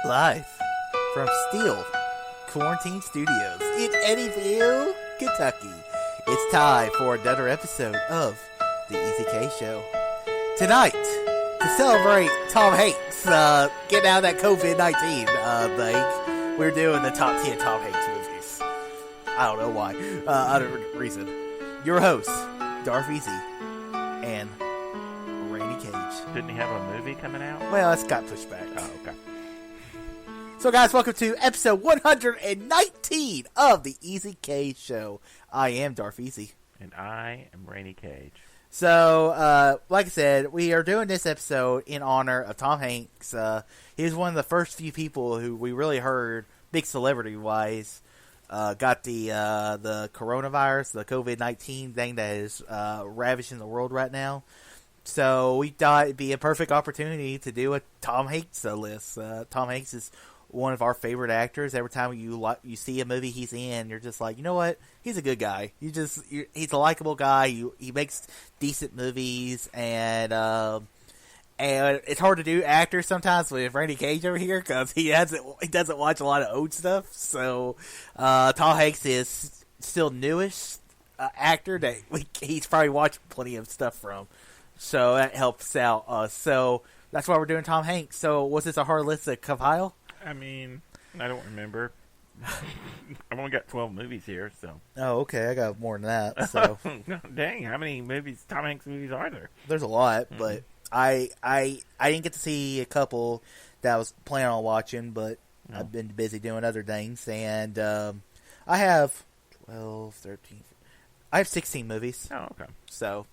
Live from Steel Quarantine Studios in Eddyville, Kentucky. It's time for another episode of the Easy K Show. Tonight, to celebrate Tom Hanks getting out of that COVID-19 thing, we're doing the top 10 Tom Hanks movies. I don't know why. Other reason. Your hosts, Darth Easy and Randy Cage. Didn't he have a movie coming out? Well, it's got pushed back. Oh, okay. So, guys, welcome to episode 119 of the Easy K Show. I am Darth Easy. And I am Randy Cage. So, like I said, we are doing this episode in honor of Tom Hanks. He was one of the first few people who we really heard, big celebrity-wise, got the coronavirus, the COVID-19 thing that is ravaging the world right now. So we thought it'd be a perfect opportunity to do a Tom Hanks list. Tom Hanks is one of our favorite actors. Every time you see a movie he's in, you're just like, you know what? He's a good guy. He's a likable guy. He makes decent movies, and it's hard to do actors sometimes with Randy Cage over here because he doesn't watch a lot of old stuff. So Tom Hanks is still newish actor that he's probably watched plenty of stuff from. So that helps out. So that's why we're doing Tom Hanks. So was this a hard list to compile? I mean, I don't remember. I've only got 12 movies here, so. Oh, okay. I got more than that. So dang, how many Tom Hanks movies are there? There's a lot, but I didn't get to see a couple that I was planning on watching, but I've been busy doing other things, and I have 12, 13. I have 16 movies. Oh, okay. So.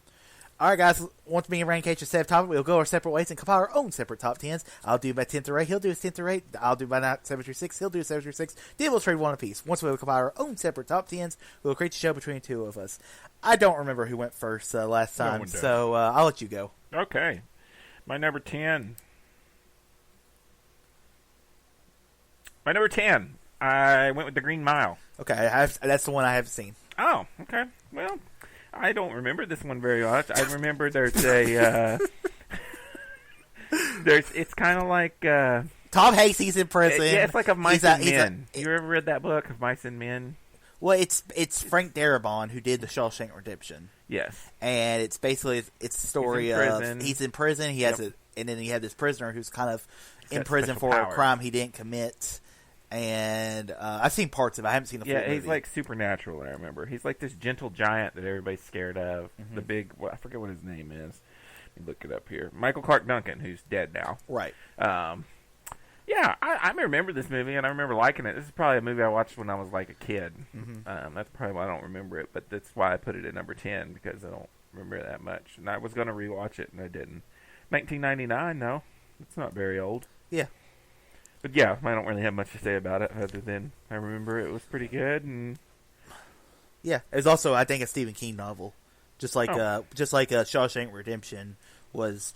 Alright, guys, once me and Randy Cage are set up topic, we'll go our separate ways and compile our own separate top 10s. I'll do my 10th through 8, he'll do his 10th through 8, I'll do my 7 through 6, he'll do his 7 through 6. Then we'll trade one apiece. Once we compile our own separate top 10s, we'll create a show between the two of us. I don't remember who went first last time, No, so I'll let you go. Okay. My number 10. I went with The Green Mile. Okay, that's the one I haven't seen. Oh, okay. Well, I don't remember this one very much. I remember there's a it's kind of like Tom Hanks. He's in prison. Yeah, it's like of Mice and Men. You ever read that book of Mice and Men? Well, it's Frank Darabont who did the Shawshank Redemption. Yes, and it's basically it's the story of he's in prison. He has and then he had this prisoner who's kind of in prison for a crime he didn't commit. And I've seen parts of it. I haven't seen the full movie. Yeah, he's like supernatural, I remember. He's like this gentle giant that everybody's scared of. Mm-hmm. The big, I forget what his name is. Let me look it up here. Michael Clark Duncan, who's dead now. Right. Yeah, I remember this movie, and I remember liking it. This is probably a movie I watched when I was like a kid. Mm-hmm. That's probably why I don't remember it, but that's why I put it at number 10, because I don't remember it that much. And I was going to rewatch it, and I didn't. 1999, though. It's not very old. Yeah. But yeah, I don't really have much to say about it other than I remember it was pretty good. And yeah, it was also, I think, a Stephen King novel, just like Shawshank Redemption was,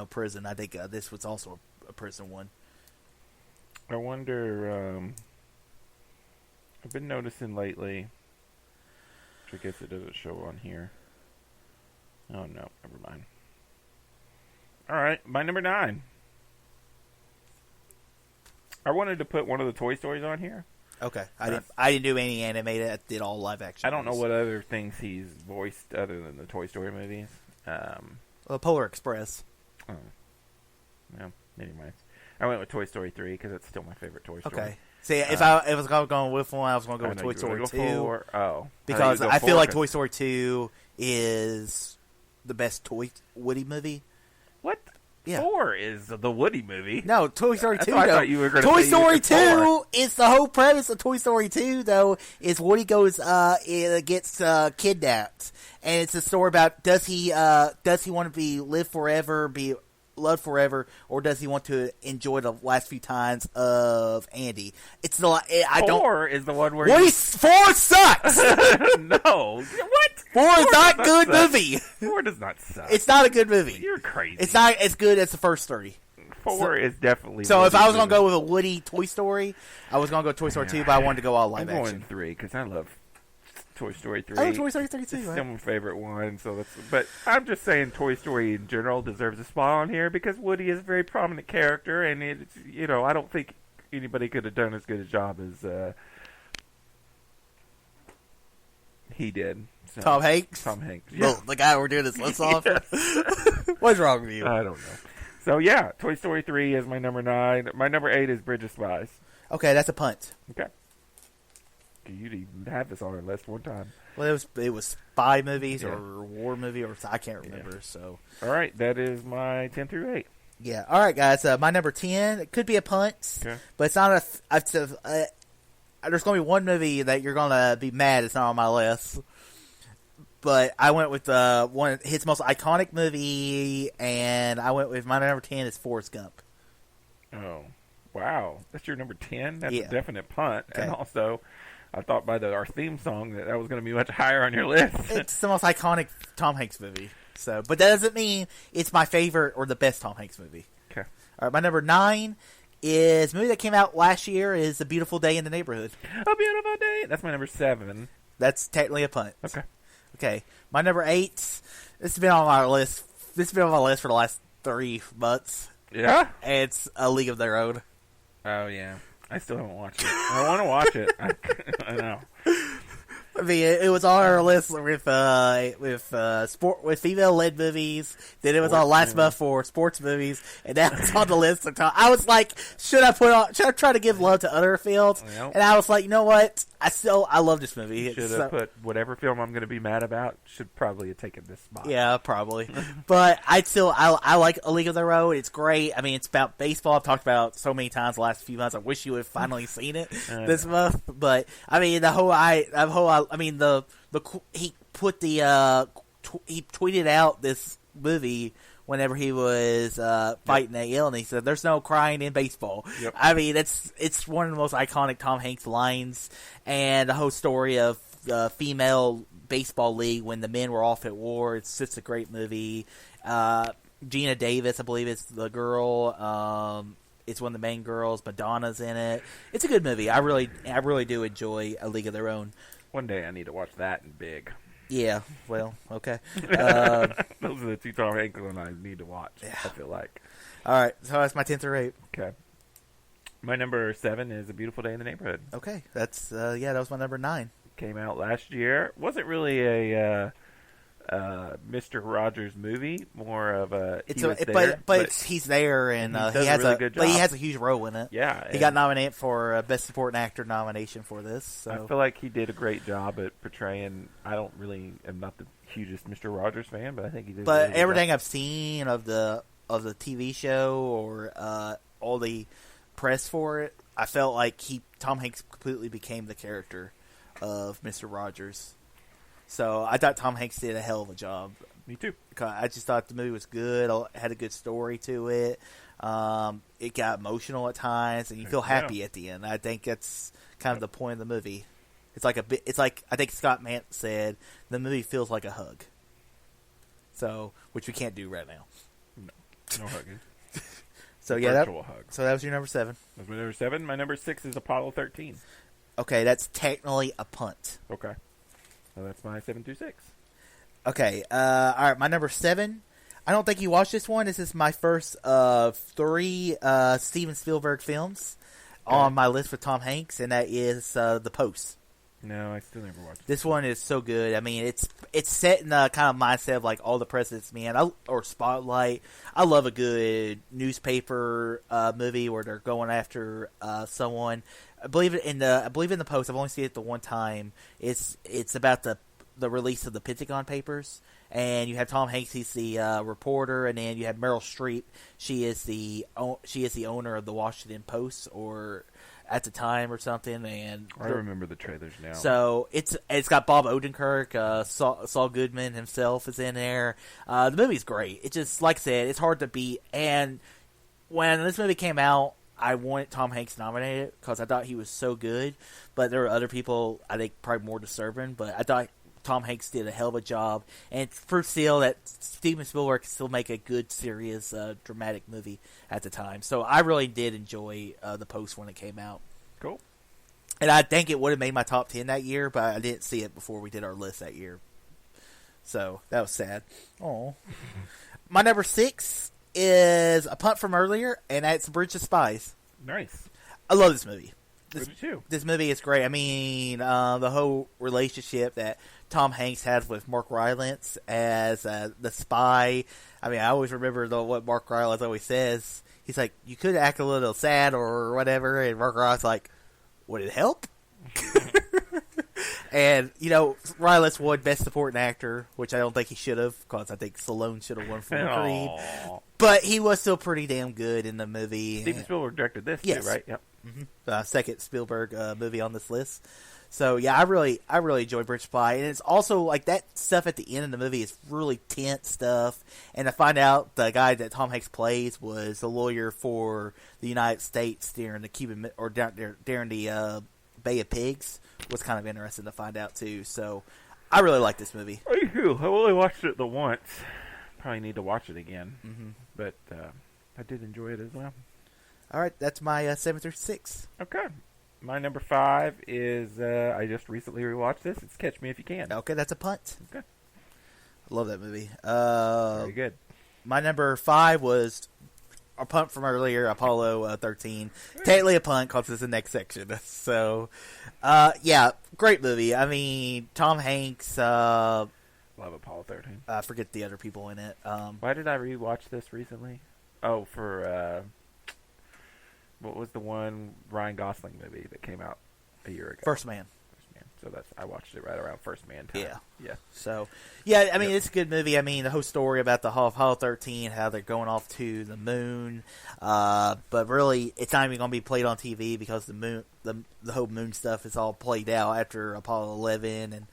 prison. I think this was also a prison one. I wonder. I've been noticing lately, which I guess it doesn't show on here. Oh no, never mind. All right, my number 9. I wanted to put one of the Toy Stories on here. Okay. I didn't do any animated. I did all live action. I don't know what other things he's voiced other than the Toy Story movies. Polar Express. Oh. Well, anyways. I went with Toy Story 3 because it's still my favorite Toy Story. Okay. See, if I was going with one, I was going to go with Toy Story 2. Because I feel like Toy Story 2 is the best Woody movie. What? Yeah. 4 is the Woody movie. No, Toy Story 2. I thought you were going to Toy say Story 2 4. is the whole premise of Toy Story 2, though, is Woody gets kidnapped. And it's a story about does he want to live forever, be loved forever, or does he want to enjoy the last few times of Andy? It's the Four is the one where 4 sucks. No, what? 4 is not a good movie. 4 does not suck. It's not a good movie. You're crazy. It's not as good as the first 3. 4 is definitely. So if I was going to go with a Woody Toy Story, I was going to go Toy Story 2, but I wanted to go all live action. I'm going 3 because I love Toy Story 3. Oh, Toy Story 3 too. It's still my favorite one. So but I'm just saying Toy Story in general deserves a spot on here because Woody is a very prominent character, and it's I don't think anybody could have done as good a job as he did. So, Tom Hanks? Tom Hanks. Yeah. The guy we're doing this list off? What's wrong with you? I don't know. So, yeah, Toy Story 3 is my number 9. My number 8 is Bridge of Spies. Okay, that's a punt. Okay. You didn't even have this on our list one time. Well, it was spy movies or war movie or I can't remember. So, all right, that is my 10 through 8. Yeah. All right, guys. My number 10. It could be a punt, but it's not there's going to be one movie that you're going to be mad it's not on my list. But I went with one of his most iconic movie, and I went with my number 10 is Forrest Gump. Oh, wow. That's your number 10? That's a definite punt. Okay. And also, I thought by our theme song that was going to be much higher on your list. It's the most iconic Tom Hanks movie. So, but that doesn't mean it's my favorite or the best Tom Hanks movie. Okay. All right, my number 9 is a movie that came out last year is A Beautiful Day in the Neighborhood. A Beautiful Day. That's my number 7. That's technically a punt. Okay. My number 8. This has been on my list. This has been on my list for the last 3 months. Yeah? And it's A League of Their Own. Oh, yeah. I still haven't watched it. I want to watch it. I know. I mean, it was on our list with female led movies. Then it was on last month for sports movies, and now it's on the list. I was like, should I try to give love to other fields? Yep. And I was like, you know what? I love this movie. Should have put whatever film I'm going to be mad about. Should probably have taken this spot. Yeah, probably. But I like A League of Their Own. It's great. I mean, it's about baseball. I've talked about it so many times the last few months. I wish you would have finally seen it this month. But I mean, he put he tweeted out this movie whenever he was fighting that ill, and he said, "There's no crying in baseball." Yep. I mean, it's one of the most iconic Tom Hanks lines, and the whole story of the female baseball league when the men were off at war. It's just a great movie. Gina Davis, I believe, is the girl. It's one of the main girls. Madonna's in it. It's a good movie. I really do enjoy A League of Their Own. One day I need to watch that in big. Yeah, well, okay. Those are the two Tom Hanks ones I need to watch, I feel like. All right, so that's my 10 through 8. Okay. My number 7 is A Beautiful Day in the Neighborhood. Okay, that's, that was my number 9. Came out last year. Wasn't really a Mr. Rogers movie, more of a he's there, and he has he has a huge role in it. Yeah, he got nominated for a Best Supporting Actor nomination for this. So I feel like he did a great job at portraying. I'm not the hugest Mr. Rogers fan, but I think he did. But everything I've seen of the TV show or all the press for it, I felt like Tom Hanks completely became the character of Mr. Rogers. So I thought Tom Hanks did a hell of a job. Me too. I just thought the movie was good. It had a good story to it. It got emotional at times, and you feel happy at the end. I think that's kind of the point of the movie. It's like I think Scott Mant said the movie feels like a hug. So, which we can't do right now. No hugging. So virtual hug. So that was your number 7. That was my number 7. My number 6 is Apollo 13. Okay, that's technically a punt. Okay. So that's my 7 through 6. Okay, all right, my number 7. I don't think you watched this one. This is my first of 3 Steven Spielberg films on my list with Tom Hanks, and that is The Post. No, I still never watched it. This one is so good. I mean, it's set in the kind of mindset of like All the President's Men or Spotlight. I love a good newspaper movie where they're going after someone. I believe in the Post. I've only seen it the one time. It's about the release of the Pentagon Papers, and you have Tom Hanks. He's the reporter, and then you have Meryl Streep. She is the owner of the Washington Post, or at the time or something. And I remember the trailers now. So it's got Bob Odenkirk, Saul Goodman himself is in there. The movie's great. It just, like I said, it's hard to beat. And when this movie came out, I wanted Tom Hanks nominated because I thought he was so good. But there were other people I think probably more deserving. But I thought Tom Hanks did a hell of a job, and it's proof still that Steven Spielberg can still make a good, serious, dramatic movie at the time. So I really did enjoy The Post when it came out. Cool. And I think it would have made my top 10 that year, but I didn't see it before we did our list that year. So that was sad. Oh, my number 6 is a punt from earlier, and that's Bridge of Spies. Nice. I love this movie. Me too. This movie is great. I mean, the whole relationship that Tom Hanks has with Mark Rylance as the spy. I mean, I always remember what Mark Rylance always says. He's like, you could act a little sad or whatever, and Mark Rylance like, would it help? And, you know, Rylance won Best Supporting Actor, which I don't think he should have, because I think Stallone should have won for Creed. But he was still pretty damn good in the movie. Steven Spielberg directed this, yes. too, right? Yep. Mm-hmm. Second Spielberg movie on this list. So, yeah, I really enjoy Bridge Spy. And it's also, like, that stuff at the end of the movie is really tense stuff. And to find out the guy that Tom Hanks plays was a lawyer for the United States during the Cuban, or during the Bay of Pigs was kind of interesting to find out, too. So, I really like this movie. I do. I only watched it the once. Probably need to watch it again. Mm-hmm. But I did enjoy it as well. All right, that's my 7 through 6. Okay. My number 5 is, I just recently rewatched this. It's Catch Me If You Can. Okay, that's a punt. Okay. I love that movie. Very good. My number 5 was a punt from earlier, Apollo 13. Technically a punt because it's the next section. So, yeah, great movie. I mean, Tom Hanks. Love Apollo 13. I forget the other people in it. Why did I rewatch this recently? Oh, for what was the one Ryan Gosling movie that came out a year ago? First Man. So I watched it right around First Man time. Yeah. So, yeah, I mean, It's a good movie. I mean, the whole story about the Apollo 13, how they're going off to the moon. But really, it's not even going to be played on TV because the moon, the whole moon stuff is all played out after Apollo 11. And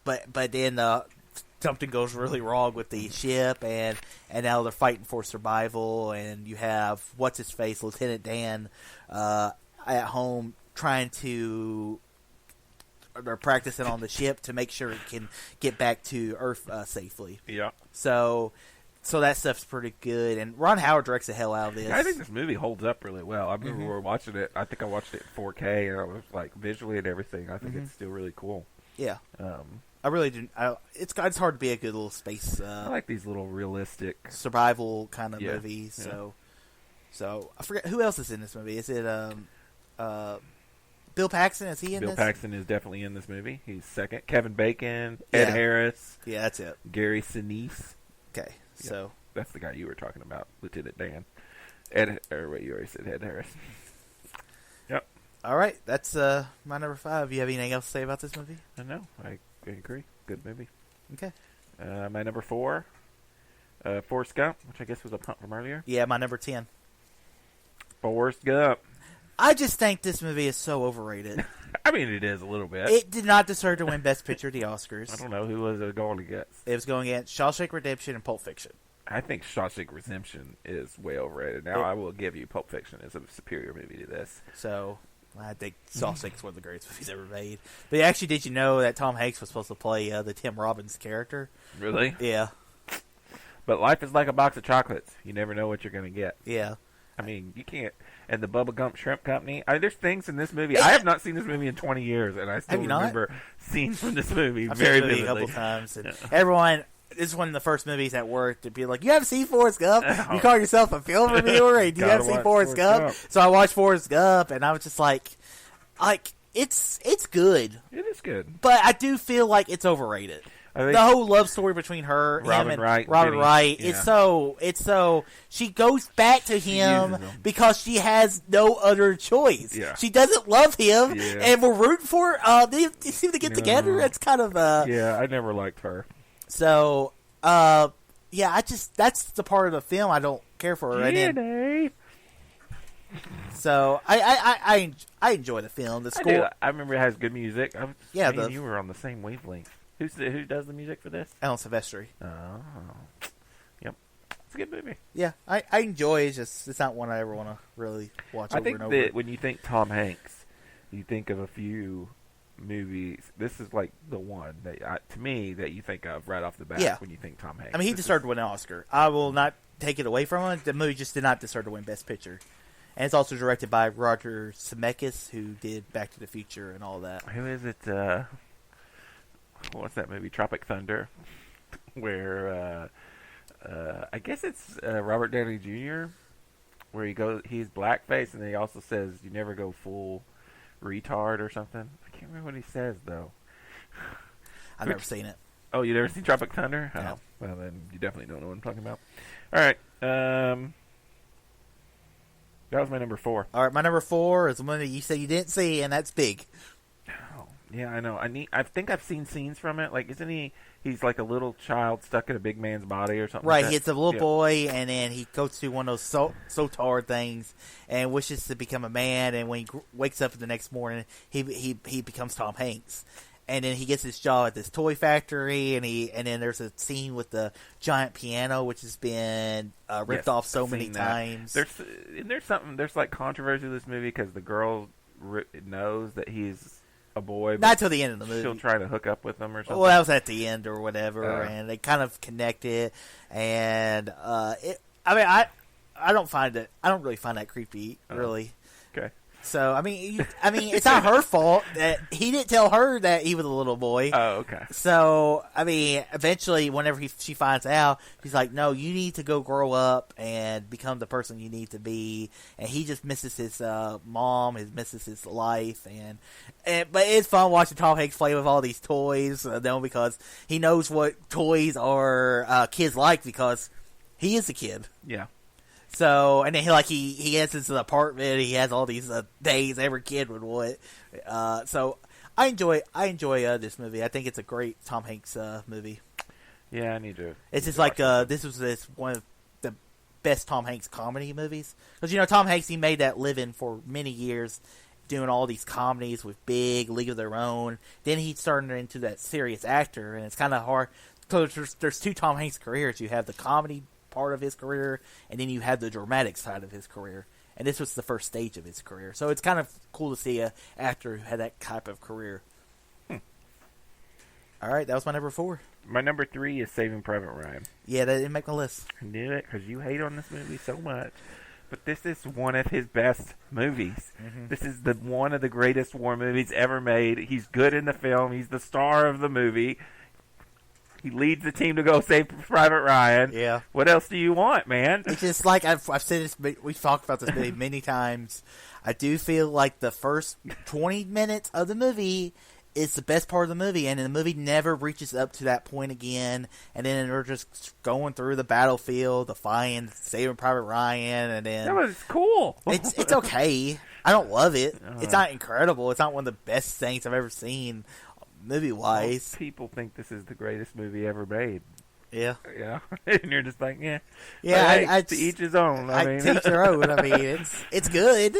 but then something goes really wrong with the ship, and now they're fighting for survival. And you have what's his face, Lieutenant Dan, at home trying to. They're practicing on the ship to make sure it can get back to Earth safely. Yeah. So that stuff's pretty good. And Ron Howard directs the hell out of this. I think this movie holds up really well. I remember we were watching it. I think I watched it in 4K, and I was like visually and everything. I think it's still really cool. Yeah. I really do. It's hard to be a good little space. I like these little realistic survival kind of movies. Yeah. So I forget who else is in this movie. Is it Bill Paxton? Is he in this? Bill Paxton is definitely in this movie. He's second. Kevin Bacon, Ed Harris. Yeah, that's it. Gary Sinise. Okay, so that's the guy you were talking about, Lieutenant Dan. You already said Ed Harris. Yep. All right, that's my number 5. You have anything else to say about this movie? No, I agree. Good movie. Okay. My number 4, Forrest Gump, which I guess was a punt from earlier. Yeah, my number 10. Forrest Gump. I just think this movie is so overrated. I mean, it is a little bit. It did not deserve to win Best Picture at the Oscars. I don't know who was it going against. It was going against Shawshank Redemption and Pulp Fiction. I think Shawshank Redemption is way overrated. Now, I will give you Pulp Fiction is a superior movie to this. So, I think Shawshank is one of the greatest movies ever made. But actually, did you know that Tom Hanks was supposed to play the Tim Robbins character? Really? Yeah. But life is like a box of chocolates. You never know what you're going to get. Yeah. I mean, you can't. And the Bubba Gump Shrimp Company. I mean, there's things in this movie. I have not seen this movie in 20 years, and I still remember scenes from this movie very vividly. A couple times. And everyone, this is one of the first movies at work to be like, "You haven't seen Forrest Gump? You call yourself a film reviewer, and you haven't seen Forrest Gump?" So I watched Forrest Gump, and I was just like, it's good. It is good, but I do feel like it's overrated. The whole love story between her, him, and Robin Wright. Yeah. It's so she goes back to him because she has no other choice. Yeah. She doesn't love him, and we're rooting for her. They seem to get together. It's kind of yeah. I never liked her. So that's the part of the film I don't care for. Right. So I enjoy the film. The score. I remember it has good music. You were on the same wavelength. Who does the music for this? Alan Silvestri. Oh. Yep. It's a good movie. Yeah, I enjoy it. It's not one I ever want to really watch over and over. I think that when you think Tom Hanks, you think of a few movies. This is like the one that, to me, that you think of right off the bat when you think Tom Hanks. I mean, he deserved to win an Oscar. I will not take it away from him. The movie just did not deserve to win Best Picture. And it's also directed by Roger Zemeckis, who did Back to the Future and all that. Who is it? What's that movie? Tropic Thunder, where I guess it's Robert Downey Jr. where he's blackface, and then he also says, "You never go full retard" or something. I can't remember what he says though. I've never seen it. Oh, you never seen Tropic Thunder? No. Oh, well then you definitely don't know what I'm talking about. All right, that was my number 4. All right, my number 4 is one that you said you didn't see, and that's Big. Oh, yeah, I know. I think I've seen scenes from it. Like, isn't he's like a little child stuck in a big man's body or something? Right, like that? he's a little boy, and then he goes through one of those so-tard things and wishes to become a man, and when he wakes up the next morning, he becomes Tom Hanks. And then he gets his job at this toy factory, and then there's a scene with the giant piano, which has been ripped off so many times. There's like controversy with this movie because the girl knows that he's a boy. Not till the end of the movie. She'll try to hook up with him or something. Well, that was at the end or whatever, and they kind of connected. And I don't really find that creepy, really. Okay. So I mean, it's not her fault that he didn't tell her that he was a little boy. Oh, okay. So I mean, eventually, whenever she finds out, she's like, "No, you need to go grow up and become the person you need to be." And he just misses his mom, he misses his life, but it's fun watching Tom Hanks play with all these toys, because he knows what toys are kids like because he is a kid. Yeah. So, and then he has his apartment. He has all these days every kid would want. So, I enjoy this movie. I think it's a great Tom Hanks movie. Yeah, I need to. It's just like this was one of the best Tom Hanks comedy movies because Tom Hanks, he made that living for many years doing all these comedies with Big, League of Their Own. Then he started into that serious actor, and it's kind of hard. So there's two Tom Hanks careers. You have the comedy part of his career, and then you have the dramatic side of his career, and this was the first stage of his career, so it's kind of cool to see an actor who had that type of career. Alright, that was my number 4. My number 3 is Saving Private Ryan. Yeah, that didn't make my list. I knew it, because you hate on this movie so much, but this is one of his best movies. Mm-hmm. This is one of the greatest war movies ever made. He's good in the film. He's the star of the movie. He leads the team to go save Private Ryan. Yeah. What else do you want, man? It's just like I've said this. We've talked about this movie many times. I do feel like the first 20 minutes of the movie is the best part of the movie, and the movie never reaches up to that point again. And then they're just going through the battlefield, saving Private Ryan, and then that was cool. It's okay. I don't love it. It's not incredible. It's not one of the best things I've ever seen. Movie-wise, most people think this is the greatest movie ever made. Yeah, yeah, and you're just like, yeah. Hey, to each his own. I mean, to each their own. I mean, it's good.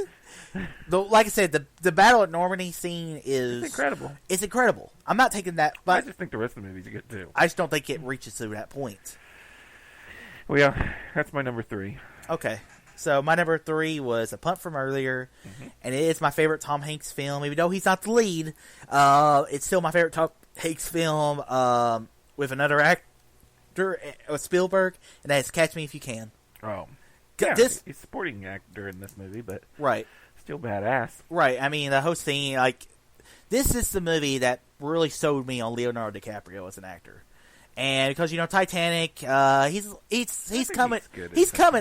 Like I said, the battle at Normandy scene is incredible. It's incredible. I'm not taking that, but I just think the rest of the movies are good too. I just don't think it reaches to that point. Well, yeah, that's my number 3. Okay. So my number 3 was A Punt from Earlier, and it is my favorite Tom Hanks film. Even though he's not the lead, it's still my favorite Tom Hanks film with another actor, Spielberg, and that is Catch Me If You Can. Oh, yeah, he's a supporting actor in this movie, but right, still badass. Right, I mean the whole scene, like this is the movie that really sold me on Leonardo DiCaprio as an actor. And because Titanic, he's coming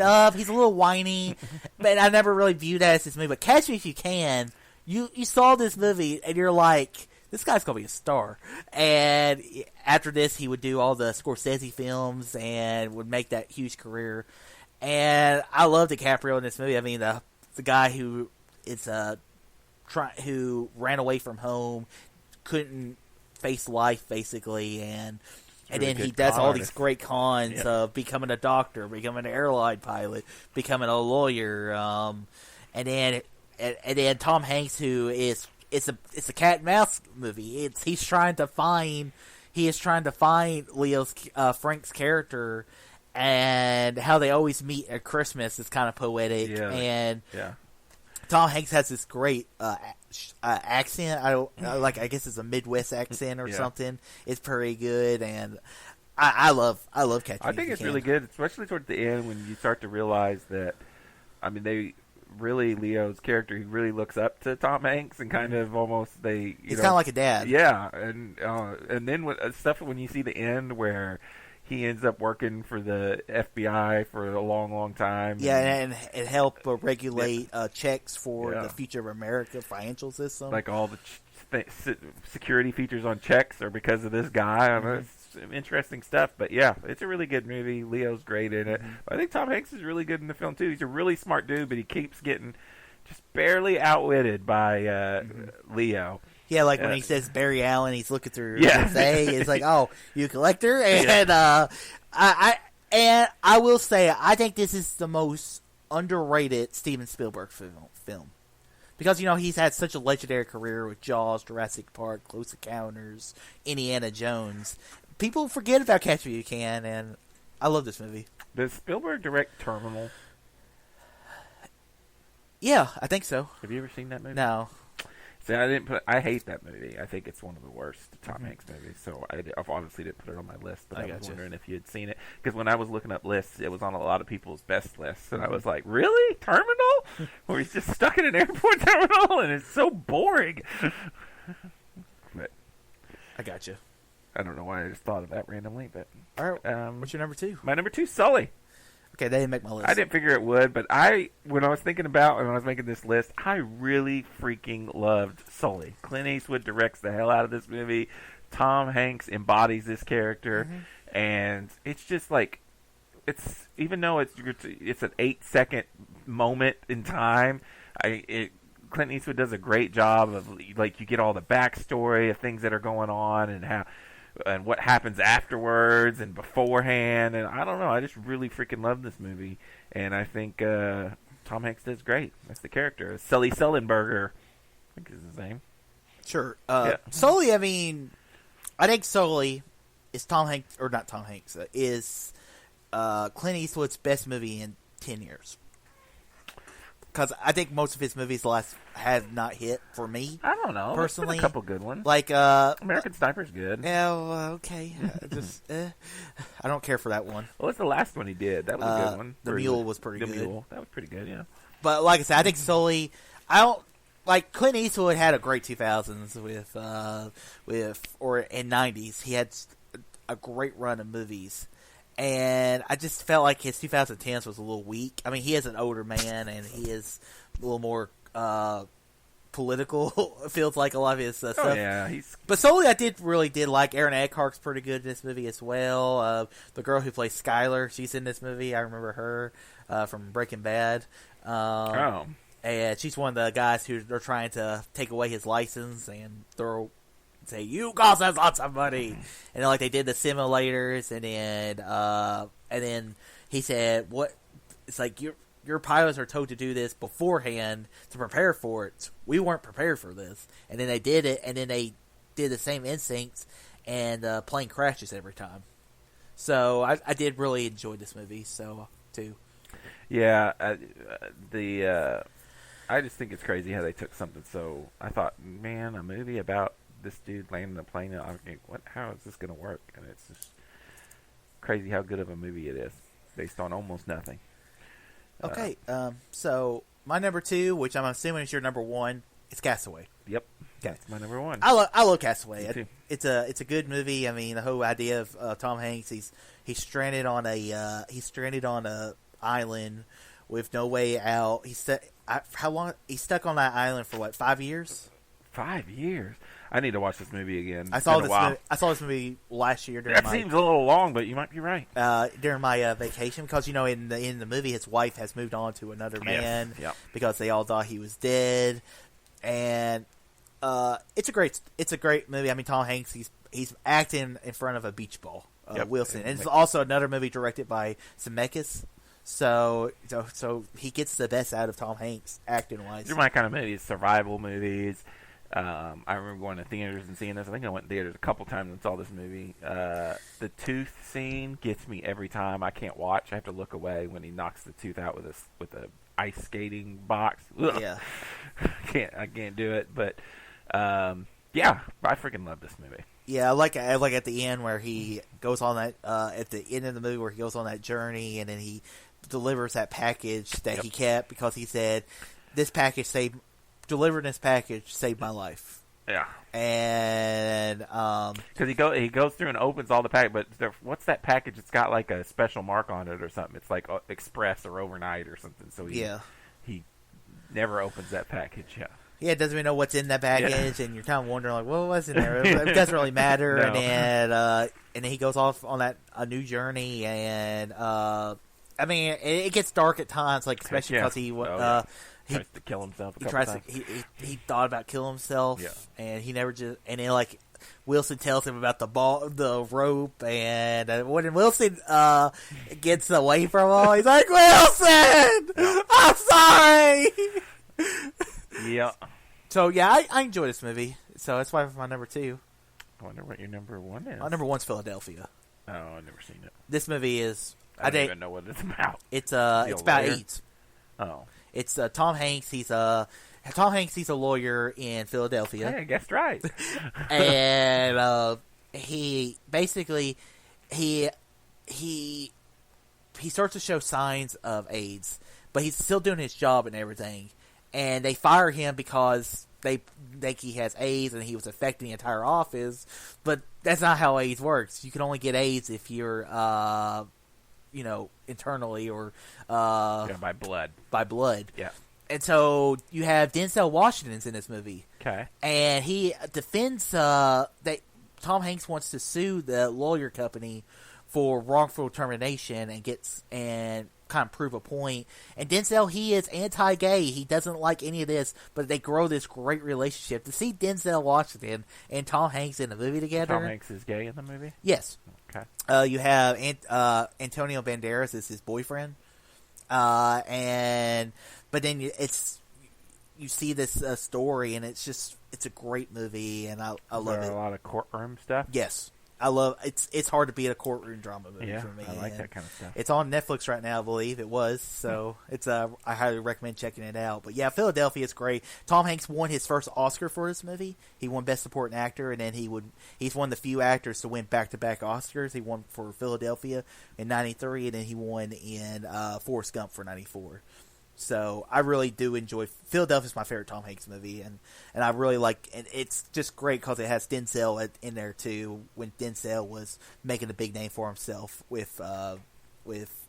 up. He's a little whiny, but I never really viewed that as this movie. But Catch Me If You Can, you saw this movie and you're like, this guy's gonna be a star. And after this, he would do all the Scorsese films and would make that huge career. And I love DiCaprio in this movie. I mean, the guy who is who ran away from home, couldn't face life basically, and then he does all these great cons of becoming a doctor, becoming an airline pilot, becoming a lawyer, and then Tom Hanks, who it's a cat and mouse movie. He is trying to find Frank's character, and how they always meet at Christmas is kind of poetic, and Tom Hanks has this great accent. I guess it's a Midwest accent or something. It's pretty good, and I love Catch Me. I think it's really good, especially towards the end when you start to realize that. I mean, Leo's character, he really looks up to Tom Hanks and kind of almost he's kind of like a dad. Yeah, and then stuff when you see the end where he ends up working for the FBI for a long, long time. Yeah, and help regulate checks for Yeah. the Future of America financial system. Like all the security features on checks are because of this guy. I mean, it's interesting stuff. But yeah, it's a really good movie. Leo's great in it. I think Tom Hanks is really good in the film too. He's a really smart dude, but he keeps getting just barely outwitted by Leo. Yeah, like when he says Barry Allen, he's looking through Yeah. say, it's like, oh, you a collector? And I will say, I think this is the most underrated Steven Spielberg film. Because, he's had such a legendary career with Jaws, Jurassic Park, Close Encounters, Indiana Jones. People forget about Catch Me If You Can, and I love this movie. Does Spielberg direct Terminal? Yeah, I think so. Have you ever seen that movie? No. See, I hate that movie. I think it's one of the worst Tom Hanks movies. So I obviously didn't put it on my list, but I was wondering if you had seen it. Because when I was looking up lists, it was on a lot of people's best lists. And I was like, really? Terminal? Where he's just stuck in an airport terminal? And it's so boring. But I got you. I don't know why I just thought of that randomly. But all right, what's your number 2? My number 2 is Sully. Okay, they didn't make my list. I didn't figure it would, but when I was thinking about when I was making this list, I really freaking loved Sully. Clint Eastwood directs the hell out of this movie. Tom Hanks embodies this character, and it's just like even though it's an 8-second moment in time. Clint Eastwood does a great job of like you get all the backstory of things that are going on and how. And what happens afterwards and beforehand, and I don't know. I just really freaking love this movie, and I think Tom Hanks does great. That's the character, Sully Sullenberger, I think is his name. Sure. Yeah. Sully. I mean, I think Sully is Tom Hanks, or not Tom Hanks, is Clint Eastwood's best movie in 10 years. Because I think most of his movies have not hit for me. I don't know. Personally, a couple good ones. Like American Sniper's good. Yeah, okay. I don't care for that one. Well, what's the last one he did? That was a good one. The Mule was pretty good. The Mule. That was pretty good, yeah. But like I said, I think Sully. I don't like Clint Eastwood had a great 2000s in 90s. He had a great run of movies. And I just felt like his 2010s was a little weak. I mean, he is an older man, and he is a little more political. It feels like a lot of his stuff. Yeah, But Sully, I really did like. Aaron Eckhart's pretty good in this movie as well. The girl who plays Skylar, she's in this movie. I remember her from Breaking Bad. And she's one of the guys who are trying to take away his license and say, you cost us lots of money. And then, like, they did the simulators, and then he said, what? It's like, your pilots are told to do this beforehand to prepare for it. We weren't prepared for this. And then they did it, and then they did the same instincts, and the plane crashes every time. So I did really enjoy this movie, too. Yeah, I just think it's crazy how they took something so... I thought, man, a movie about this dude landing a plane, how is this going to work? And it's just crazy how good of a movie it is, based on almost nothing. Okay, so my number 2, which I'm assuming is your number 1, is Castaway. Yep, that's my number 1. I love Castaway. Me too. It's a good movie. I mean, the whole idea of Tom Hanks, he's stranded on a island with no way out. He's stuck on that island for 5 years? 5 years. I need to watch this movie again. I saw this movie last year. That seems a little long, but you might be right. During my vacation, because in the movie, his wife has moved on to another man because they all thought he was dead, and it's a great movie. I mean, Tom Hanks, he's acting in front of a beach ball, Wilson, and it's also another movie directed by Zemeckis. So he gets the best out of Tom Hanks acting wise. These are my kind of movies, survival movies. I remember going to theaters and seeing this. I think I went to theaters a couple times and saw this movie. The tooth scene gets me every time. I can't watch. I have to look away when he knocks the tooth out with a ice skating box. Ugh. Yeah, I can't do it. But yeah, I freaking love this movie. Yeah, I like at the end where he goes on that at the end of the movie where he goes on that journey and then he delivers that package that he kept because he said delivering this package saved my life. Yeah. And because he goes through and opens all the pack, but what's that package? It's got like a special mark on it or something. It's like express or overnight or something. So he never opens that package. Yeah. Yeah, it doesn't even know what's in that package, and you're kind of wondering like, what was in there? It doesn't really matter. No. And then he goes off on a new journey, and I mean, it gets dark at times, like especially because he tries to kill himself. He thought about killing himself, and he never just. And then like Wilson tells him about the rope, and when Wilson gets away from him, he's like, Wilson, I'm sorry. Yeah. So yeah, I enjoy this movie. So that's why it's my number 2. I wonder what your number 1 is. My number 1's Philadelphia. Oh, I've never seen it. This movie is. I don't even know what it's about. It's about AIDS. Oh. It's Tom Hanks. He's a lawyer in Philadelphia. Hey, I guessed right. And he basically he starts to show signs of AIDS, but he's still doing his job and everything. And they fire him because they think he has AIDS and he was affecting the entire office. But that's not how AIDS works. You can only get AIDS if you're, internally or by blood. By blood. Yeah. And so you have Denzel Washington's in this movie. Okay. And he defends that Tom Hanks wants to sue the lawyer company for wrongful termination and kind of prove a point. And Denzel, he is anti-gay. He doesn't like any of this, but they grow this great relationship. To see Denzel Washington and Tom Hanks in a movie together. Tom Hanks is gay in the movie? Yes. Okay. You have Antonio Banderas as his boyfriend. But then you see this story, and it's a great movie, and I love it. A lot of courtroom stuff? Yes. I love it's hard to beat a courtroom drama movie for me. I like that kind of stuff. It's on Netflix right now, I believe it was. So it's I highly recommend checking it out. But yeah, Philadelphia is great. Tom Hanks won his first Oscar for this movie. He won Best Supporting Actor, and then he's one of the few actors to win back-to-back Oscars. He won for Philadelphia in '93, and then he won in Forrest Gump for '94. So I really do enjoy Philadelphia's my favorite Tom Hanks movie, and I really like, and it's just great because it has Denzel in there too. When Denzel was making a big name for himself with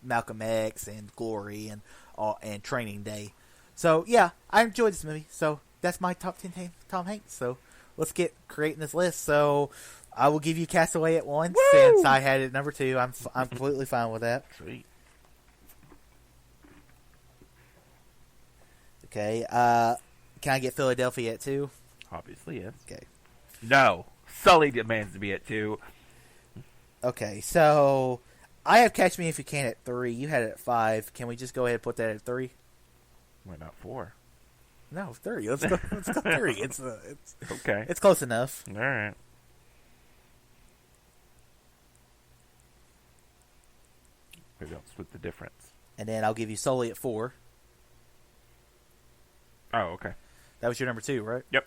Malcolm X and Glory and Training Day. So yeah, I enjoyed this movie. So that's my top 10 Tom Hanks. So let's get creating this list. So I will give you Castaway at 1 since I had it at number 2. I'm completely fine with that. Sweet. Okay, can I get Philadelphia at 2? Obviously, yes. Okay. No. Sully demands to be at 2. Okay, so I have Catch Me If You Can at 3. You had it at 5. Can we just go ahead and put that at 3? Why not 4? No, 3. Let's go 3. It's okay. It's close enough. All right. We don't split the difference. And then I'll give you Sully at 4. Oh, okay. That was your number 2, right? Yep.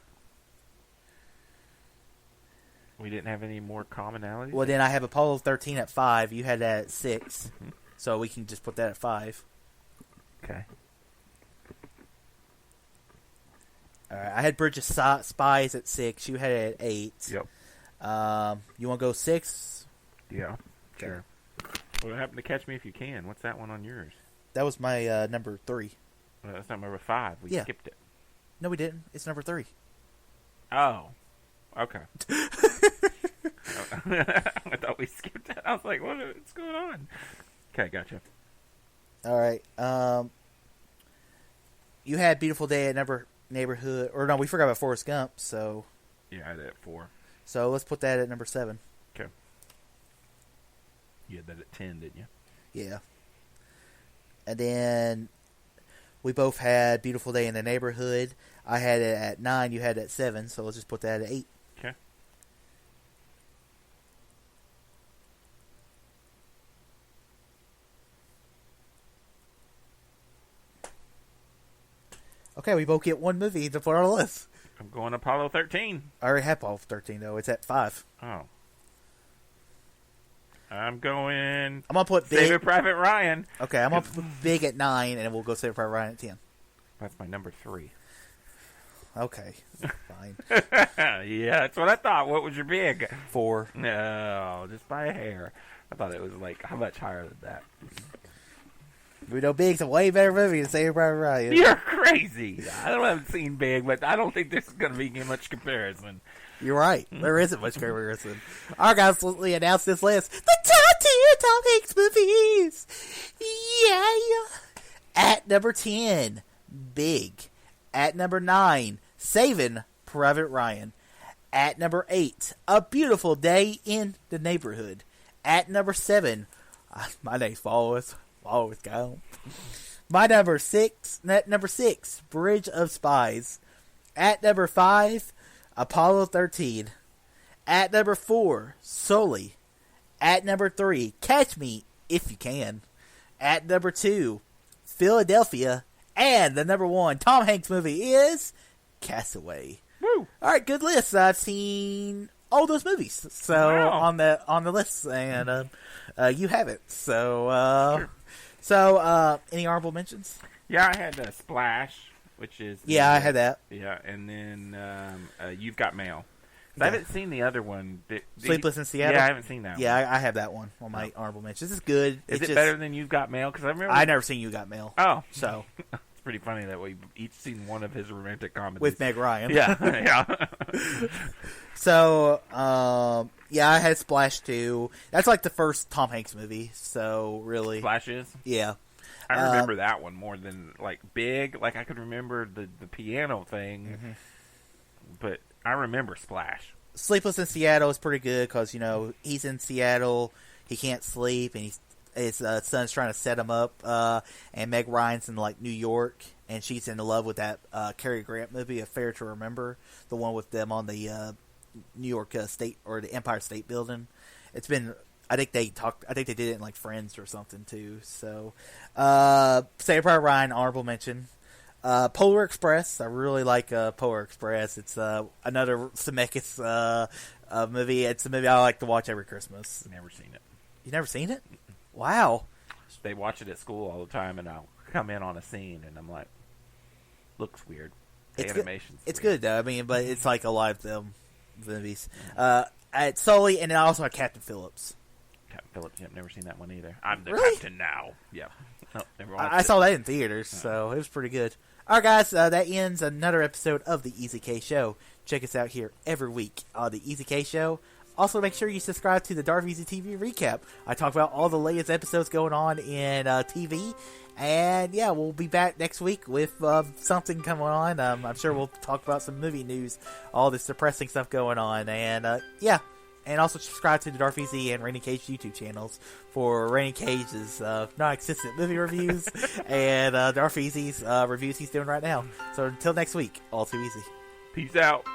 We didn't have any more commonalities? Well, then I have Apollo 13 at 5. You had that at 6. Mm-hmm. So we can just put that at 5. Okay. All right. I had Bridge of Spies at 6. You had it at 8. Yep. You want to go 6? Yeah. Sure. What happened to Catch Me If You Can? What's that one on yours? That was my number 3. Well, that's not number 5. We skipped it. No, we didn't. It's number 3. Oh. Okay. I thought we skipped it. I was like, what's going on? Okay, gotcha. All right. You had Beautiful Day at Neighborhood. Or no, we forgot about Forrest Gump. So yeah, I had it at 4. So let's put that at number 7. Okay. You had that at 10, didn't you? Yeah. And then we both had Beautiful Day in the Neighborhood. I had it at 9. You had it at 7. So let's just put that at 8. Okay. Okay, we both get one movie to put on our list. I'm going Apollo 13. I already have Apollo 13, though. It's at 5. Oh. I'm going... I'm going to put Big... Saving Private Ryan. Okay, I'm going to put Big at 9, and we'll go Saving Private Ryan at 10. That's my number 3. Okay. Fine. Yeah, that's what I thought. What was your big? 4. No, just by a hair. I thought it was like how much higher than that. We know Big's a way better movie than Saving Private Ryan. You're crazy. I haven't seen Big, but I don't think this is going to be much comparison. You're right. There isn't much comparison. All right, guys, we announced this list. The top 10 Tom Hanks movies. Yeah. At number 10, Big. At number 9, Saving Private Ryan. At number 8, A Beautiful Day in the Neighborhood. At number 7, my name's Forrest Gump. At number 6, Bridge of Spies. At number 5, Apollo 13. At number 4, Sully. At number 3, Catch Me If You Can. At number 2, Philadelphia. And the number 1 Tom Hanks movie is Castaway. Woo! All right, good list. I've seen all those movies, so Wow. on the list, and you haven't. So, sure. Any honorable mentions? Yeah, I had Splash, which is I had that. Yeah, and then You've Got Mail. I haven't seen the other one. Sleepless in Seattle. Yeah, I haven't seen that one. Yeah, I have that one on my honorable mentions. It's good. Is it better than You've Got Mail? Because I remember I never seen You Got Mail. Oh, so it's pretty funny that we've each seen one of his romantic comedies with Meg Ryan. Yeah, yeah. So, I had Splash too. That's like the first Tom Hanks movie. So really, Splash is. Yeah. I remember that one more than like Big. Like I could remember the piano thing, but I remember Splash. Sleepless in Seattle is pretty good because he's in Seattle, he can't sleep, and his son's trying to set him up. And Meg Ryan's in like New York, and she's in love with that Cary Grant movie, A Fair to Remember, the one with them on the New York State or the Empire State Building. It's been. I think they did it in like Friends or something too. So, Saving Private Ryan, honorable mention. Polar Express. I really like Polar Express. It's another Zemeckis movie. It's a movie I like to watch every Christmas. Never seen it. You never seen it? Wow. They watch it at school all the time, and I'll come in on a scene, and I'm like, looks weird. The animation's it's weird. good though. I mean, but it's like a lot of them movies. At Sully, and then I also have Captain Phillips. Captain Phillips. Yep, never seen that one either. I'm the Really? captain now. Yeah. No, never watched I it. saw that in theaters, so it was pretty good. All right, guys, that ends another episode of the Easy K Show. Check us out here every week on the Easy K Show. Also, make sure you subscribe to the Darth Easy TV recap. I talk about all the latest episodes going on in TV. And, yeah, we'll be back next week with something coming on. I'm sure we'll talk about some movie news, all this depressing stuff going on. And, yeah. And also subscribe to the Darth Easy and Rainy Cage YouTube channels for Rainy Cage's non-existent movie reviews and Darth Easy's reviews he's doing right now. So until next week, all too easy. Peace out.